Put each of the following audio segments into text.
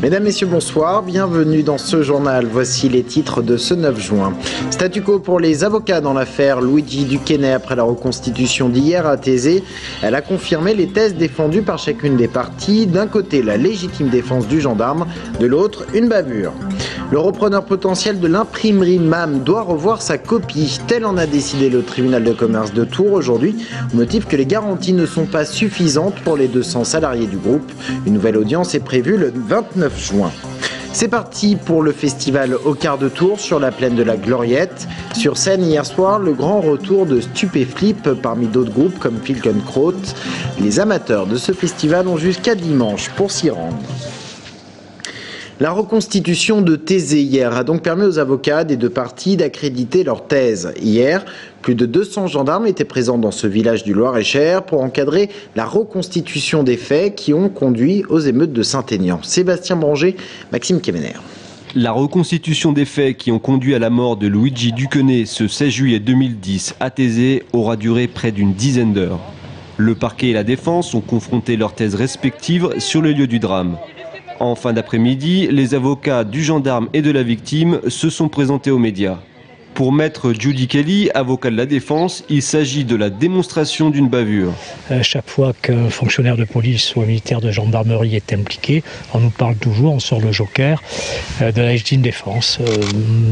Mesdames, Messieurs, bonsoir, bienvenue dans ce journal. Voici les titres de ce 9 juin. Statu quo pour les avocats dans l'affaire Luigi Duquesne après la reconstitution d'hier à Thésée. Elle a confirmé les thèses défendues par chacune des parties. D'un côté, la légitime défense du gendarme, de l'autre, une bavure. Le repreneur potentiel de l'imprimerie MAM doit revoir sa copie. Tel en a décidé le tribunal de commerce de Tours aujourd'hui, au motif que les garanties ne sont pas suffisantes pour les 200 salariés du groupe. Une nouvelle audience est prévue le 29 juin. C'est parti pour le festival au quart de tour sur la plaine de la Gloriette. Sur scène hier soir, le grand retour de Stupéflip parmi d'autres groupes comme Filkenkraut. Les amateurs de ce festival ont jusqu'à dimanche pour s'y rendre. La reconstitution de Thésée hier a donc permis aux avocats des deux parties d'accréditer leur thèse. Hier, plus de 200 gendarmes étaient présents dans ce village du Loir-et-Cher pour encadrer la reconstitution des faits qui ont conduit aux émeutes de Saint-Aignan. Sébastien Branger, Maxime Kemener. La reconstitution des faits qui ont conduit à la mort de Luigi Duquesne ce 16 juillet 2010 à Thésée aura duré près d'une dizaine d'heures. Le parquet et la défense ont confronté leurs thèses respectives sur le lieu du drame. En fin d'après-midi, les avocats du gendarme et de la victime se sont présentés aux médias. Pour maître Judy Kelly, avocat de la défense, il s'agit de la démonstration d'une bavure. Chaque fois qu'un fonctionnaire de police ou un militaire de gendarmerie est impliqué, on nous parle toujours, on sort le joker, de la légitime défense.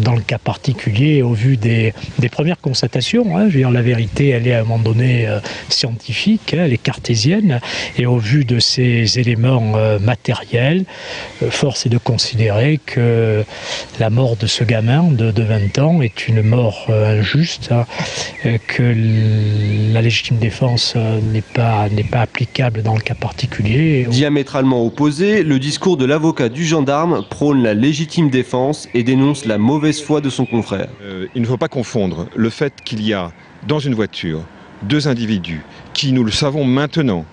Dans le cas particulier, au vu des premières constatations, je veux dire, la vérité, elle est à un moment donné scientifique, elle est cartésienne, et au vu de ces éléments matériels, force est de considérer que la mort de ce gamin de 20 ans est une mort injuste, que la légitime défense n'est pas applicable dans le cas particulier. Diamétralement opposé, le discours de l'avocat du gendarme prône la légitime défense et dénonce la mauvaise foi de son confrère. Il ne faut pas confondre le fait qu'il y a dans une voiture deux individus qui, nous le savons maintenant,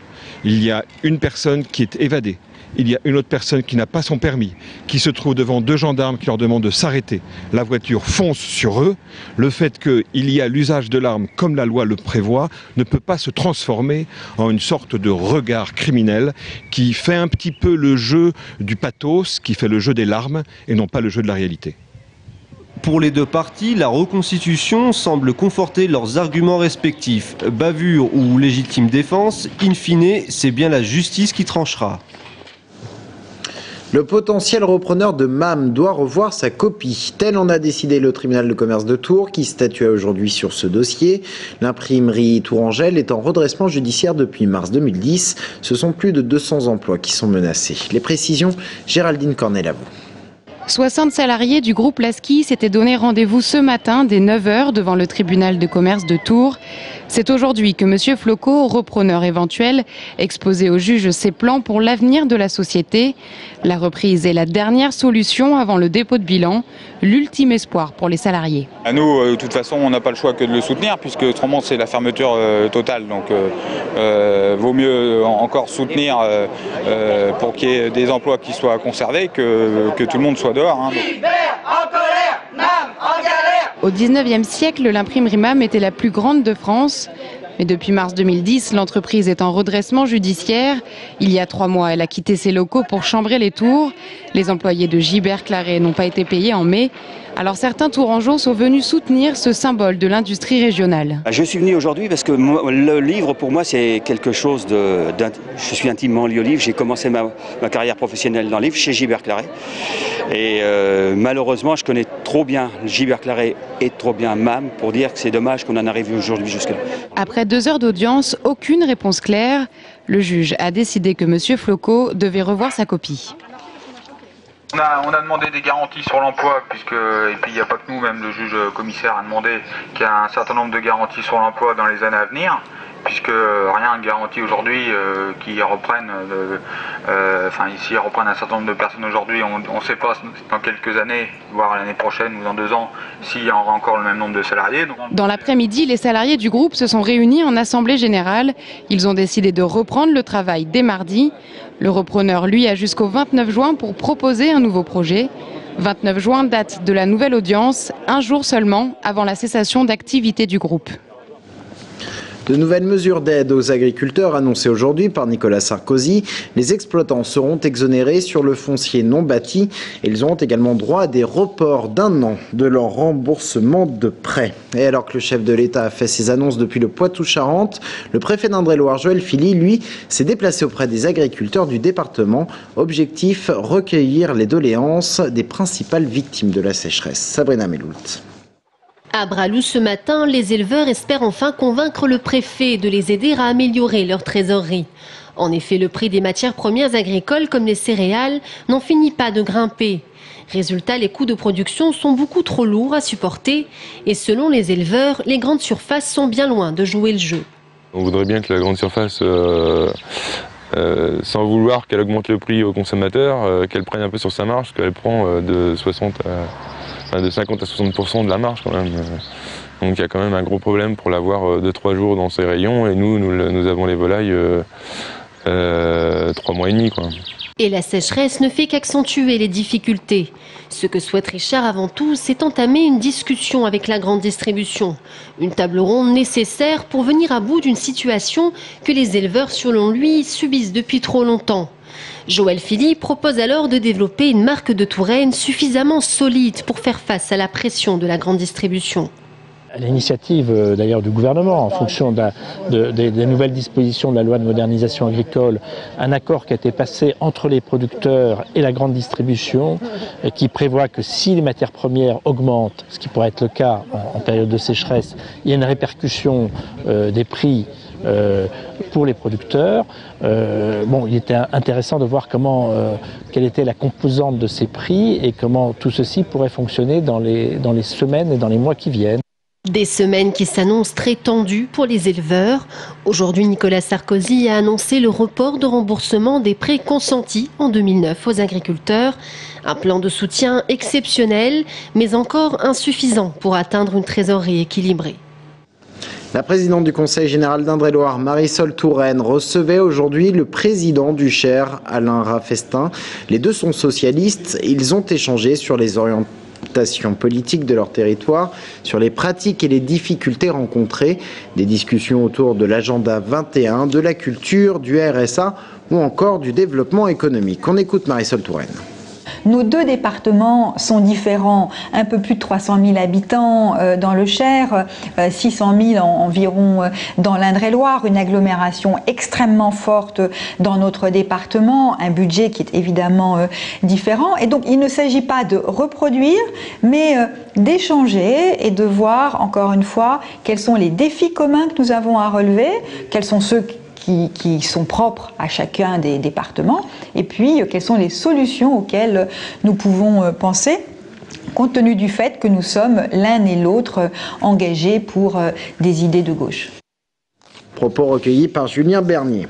il y a une personne qui est évadée. Il y a une autre personne qui n'a pas son permis, qui se trouve devant deux gendarmes qui leur demandent de s'arrêter. La voiture fonce sur eux. Le fait qu'il y a l'usage de l'arme comme la loi le prévoit ne peut pas se transformer en une sorte de regard criminel qui fait un petit peu le jeu du pathos, qui fait le jeu des larmes et non pas le jeu de la réalité. Pour les deux parties, la reconstitution semble conforter leurs arguments respectifs. Bavure ou légitime défense, in fine, c'est bien la justice qui tranchera. Le potentiel repreneur de MAM doit revoir sa copie. Tel en a décidé le tribunal de commerce de Tours qui statua aujourd'hui sur ce dossier. L'imprimerie Tourangelle est en redressement judiciaire depuis mars 2010. Ce sont plus de 200 emplois qui sont menacés. Les précisions, Géraldine Cornel à vous. 60 salariés du groupe Lasky s'étaient donné rendez-vous ce matin dès 9 h devant le tribunal de commerce de Tours. C'est aujourd'hui que M. Floco, repreneur éventuel, exposait au juge ses plans pour l'avenir de la société. La reprise est la dernière solution avant le dépôt de bilan, l'ultime espoir pour les salariés. À nous, de toute façon, on n'a pas le choix que de le soutenir, puisque autrement c'est la fermeture totale. Donc vaut mieux encore soutenir pour qu'il y ait des emplois qui soient conservés que tout le monde soit dehors. Libère, en colère, MAM, en galère. Au 19e siècle, l'imprimerie MAM était la plus grande de France. Mais depuis mars 2010, l'entreprise est en redressement judiciaire. Il y a 3 mois, elle a quitté ses locaux pour chambrer les tours. Les employés de Gibert Claret n'ont pas été payés en mai. Alors certains Tourangeaux sont venus soutenir ce symbole de l'industrie régionale. Je suis venu aujourd'hui parce que le livre, pour moi, c'est quelque chose de... Je suis intimement lié au livre. J'ai commencé ma carrière professionnelle dans le livre chez Gibert Claret. Et malheureusement, je connais trop bien Gibert Claret et trop bien MAM pour dire que c'est dommage qu'on en arrive aujourd'hui jusque-là. Après 2 heures d'audience, aucune réponse claire. Le juge a décidé que M. Floco devait revoir sa copie. On a demandé des garanties sur l'emploi, et puis il n'y a pas que nous, même le juge commissaire a demandé qu'il y ait un certain nombre de garanties sur l'emploi dans les années à venir, puisque rien ne garantit aujourd'hui qu'ils reprennent, ici ils reprennent un certain nombre de personnes aujourd'hui, on ne sait pas dans quelques années, voire l'année prochaine ou dans 2 ans, s'il y aura encore le même nombre de salariés. Dans l'après-midi, les salariés du groupe se sont réunis en assemblée générale. Ils ont décidé de reprendre le travail dès mardi. Le repreneur, lui, a jusqu'au 29 juin pour proposer un nouveau projet. 29 juin, date de la nouvelle audience, un jour seulement avant la cessation d'activité du groupe. De nouvelles mesures d'aide aux agriculteurs annoncées aujourd'hui par Nicolas Sarkozy. Les exploitants seront exonérés sur le foncier non bâti et ils auront également droit à des reports d'1 an de leur remboursement de prêts. Et alors que le chef de l'État a fait ses annonces depuis le Poitou-Charentes, le préfet d'Indre-et-Loire, Joël Philly, lui, s'est déplacé auprès des agriculteurs du département. Objectif, recueillir les doléances des principales victimes de la sécheresse. Sabrina Meloult. À Bralou ce matin, les éleveurs espèrent enfin convaincre le préfet de les aider à améliorer leur trésorerie. En effet, le prix des matières premières agricoles comme les céréales n'en finit pas de grimper. Résultat, les coûts de production sont beaucoup trop lourds à supporter et selon les éleveurs, les grandes surfaces sont bien loin de jouer le jeu. On voudrait bien que la grande surface, sans vouloir qu'elle augmente le prix aux consommateurs, qu'elle prenne un peu sur sa marge, qu'elle prend de 50 à 60% de la marge quand même. Donc il y a quand même un gros problème pour l'avoir 2-3 jours dans ses rayons et nous avons les volailles 3 mois et demi, quoi. Et la sécheresse ne fait qu'accentuer les difficultés. Ce que souhaite Richard avant tout, c'est entamer une discussion avec la grande distribution. Une table ronde nécessaire pour venir à bout d'une situation que les éleveurs, selon lui, subissent depuis trop longtemps. Joël Philly propose alors de développer une marque de Touraine suffisamment solide pour faire face à la pression de la grande distribution. L'initiative d'ailleurs du gouvernement, en fonction des nouvelles dispositions de la loi de modernisation agricole, un accord qui a été passé entre les producteurs et la grande distribution, qui prévoit que si les matières premières augmentent, ce qui pourrait être le cas en période de sécheresse, il y a une répercussion des prix pour les producteurs. Il était intéressant de voir quelle était la composante de ces prix et comment tout ceci pourrait fonctionner dans les semaines et dans les mois qui viennent. Des semaines qui s'annoncent très tendues pour les éleveurs. Aujourd'hui, Nicolas Sarkozy a annoncé le report de remboursement des prêts consentis en 2009 aux agriculteurs. Un plan de soutien exceptionnel, mais encore insuffisant pour atteindre une trésorerie équilibrée. La présidente du Conseil général d'Indre-et-Loire, Marisol Touraine, recevait aujourd'hui le président du Cher, Alain Raffestin. Les deux sont socialistes. Ils ont échangé sur les orientations politiques de leur territoire, sur les pratiques et les difficultés rencontrées, des discussions autour de l'agenda 21, de la culture, du RSA ou encore du développement économique. On écoute Marisol Touraine. Nos deux départements sont différents, un peu plus de 300 000 habitants dans le Cher, 600 000 environ dans l'Indre-et-Loire, une agglomération extrêmement forte dans notre département, un budget qui est évidemment différent. Et donc il ne s'agit pas de reproduire, mais d'échanger et de voir encore une fois quels sont les défis communs que nous avons à relever, quels sont ceux qui sont propres à chacun des départements, et puis quelles sont les solutions auxquelles nous pouvons penser, compte tenu du fait que nous sommes l'un et l'autre engagés pour des idées de gauche. Propos recueillis par Julien Bernier.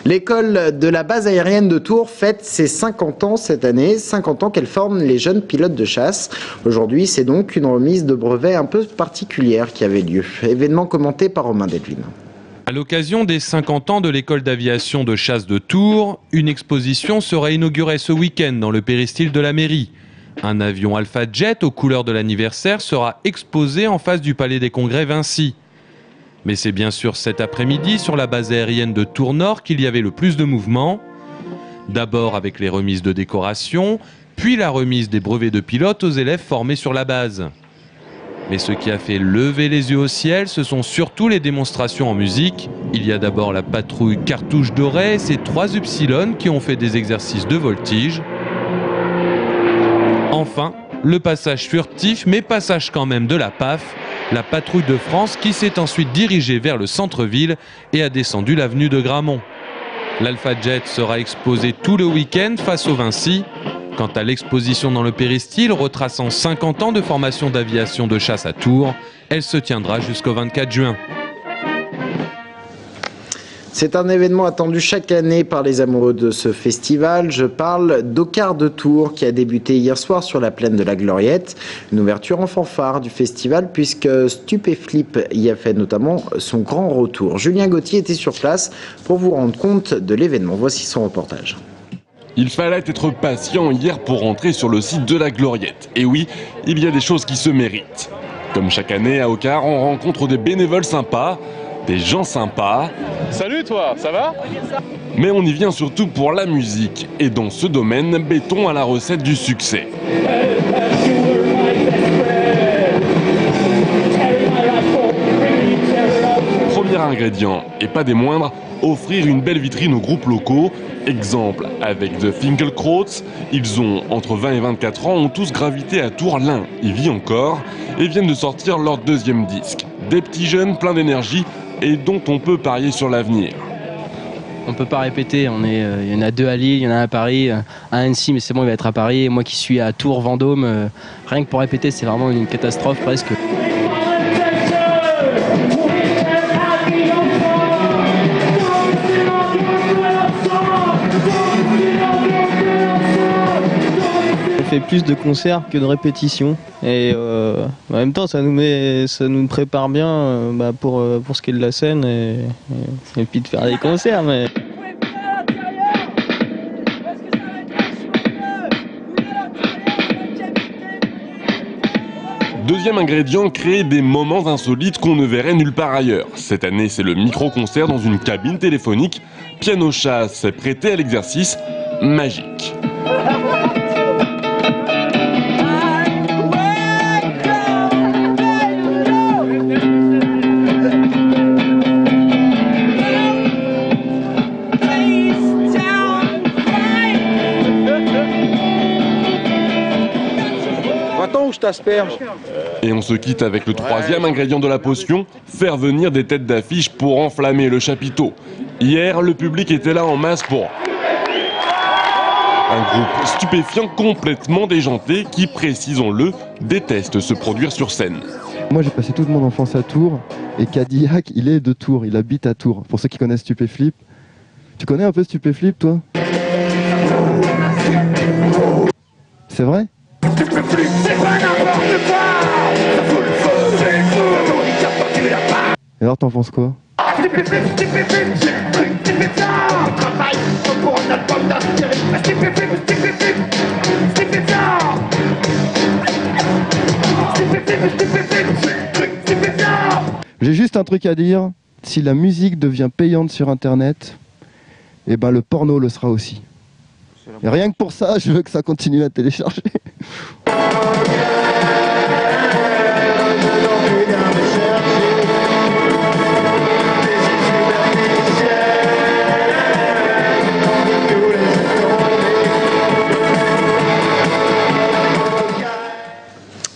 L'école de la base aérienne de Tours fête ses 50 ans cette année, 50 ans qu'elle forme les jeunes pilotes de chasse. Aujourd'hui, c'est donc une remise de brevet un peu particulière qui avait lieu. Événement commenté par Romain Delvin. À l'occasion des 50 ans de l'école d'aviation de chasse de Tours, une exposition sera inaugurée ce week-end dans le péristyle de la mairie. Un avion Alpha Jet aux couleurs de l'anniversaire sera exposé en face du Palais des Congrès Vinci. Mais c'est bien sûr cet après-midi sur la base aérienne de Tours Nord qu'il y avait le plus de mouvement. D'abord avec les remises de décoration, puis la remise des brevets de pilote aux élèves formés sur la base. Mais ce qui a fait lever les yeux au ciel, ce sont surtout les démonstrations en musique. Il y a d'abord la patrouille Cartouche Dorée et ses 3 Upsilon qui ont fait des exercices de voltige. Enfin, le passage furtif, mais passage quand même de la PAF, la patrouille de France qui s'est ensuite dirigée vers le centre-ville et a descendu l'avenue de Gramont. L'Alpha Jet sera exposé tout le week-end face au Vinci. Quant à l'exposition dans le péristyle, retraçant 50 ans de formation d'aviation de chasse à Tours, elle se tiendra jusqu'au 24 juin. C'est un événement attendu chaque année par les amoureux de ce festival. Je parle d'Ocar de Tours qui a débuté hier soir sur la plaine de la Gloriette. Une ouverture en fanfare du festival puisque Stupéflip y a fait notamment son grand retour. Julien Gauthier était sur place pour vous rendre compte de l'événement. Voici son reportage. Il fallait être patient hier pour rentrer sur le site de la Gloriette. Et oui, il y a des choses qui se méritent. Comme chaque année à Ocar, on rencontre des bénévoles sympas, des gens sympas. Salut toi, ça va? Mais on y vient surtout pour la musique. Et dans ce domaine, Béton a la recette du succès. Premier ingrédient, et pas des moindres, offrir une belle vitrine aux groupes locaux. Exemple, avec The Finkelkrauts, ils ont entre 20 et 24 ans, ont tous gravité à Tours. L'un y vit encore et viennent de sortir leur deuxième disque. Des petits jeunes pleins d'énergie et dont on peut parier sur l'avenir. On peut pas répéter, il y en a 2 à Lille, il y en a un à Paris, un à Annecy, mais c'est bon, il va être à Paris. Et moi qui suis à Tours, Vendôme, rien que pour répéter, c'est vraiment une catastrophe presque. On fait plus de concerts que de répétitions et en même temps ça nous prépare bien pour ce qui est de la scène et puis de faire des concerts. Mais... Deuxième ingrédient, créer des moments insolites qu'on ne verrait nulle part ailleurs. Cette année, c'est le micro-concert dans une cabine téléphonique. Piano Chat s'est prêté à l'exercice magique. Attends où je t'asperge. Et on se quitte avec le troisième ingrédient de la potion, faire venir des têtes d'affiche pour enflammer le chapiteau. Hier, le public était là en masse pour un groupe stupéfiant complètement déjanté qui, précisons-le, déteste se produire sur scène. Moi j'ai passé toute mon enfance à Tours et Cadillac il est de Tours, il habite à Tours. Pour ceux qui connaissent Stupéflip, tu connais un peu Stupéflip toi? C'est vrai? Et alors t'en penses quoi? J'ai juste un truc à dire, si la musique devient payante sur internet, eh ben le porno le sera aussi. Et rien que pour ça, je veux que ça continue à télécharger.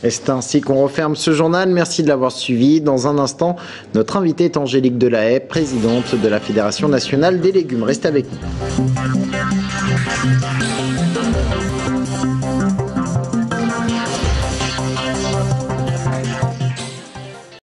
Et c'est ainsi qu'on referme ce journal. Merci de l'avoir suivi. Dans un instant, notre invitée est Angélique Delahaye, présidente de la Fédération nationale des légumes. Restez avec nous.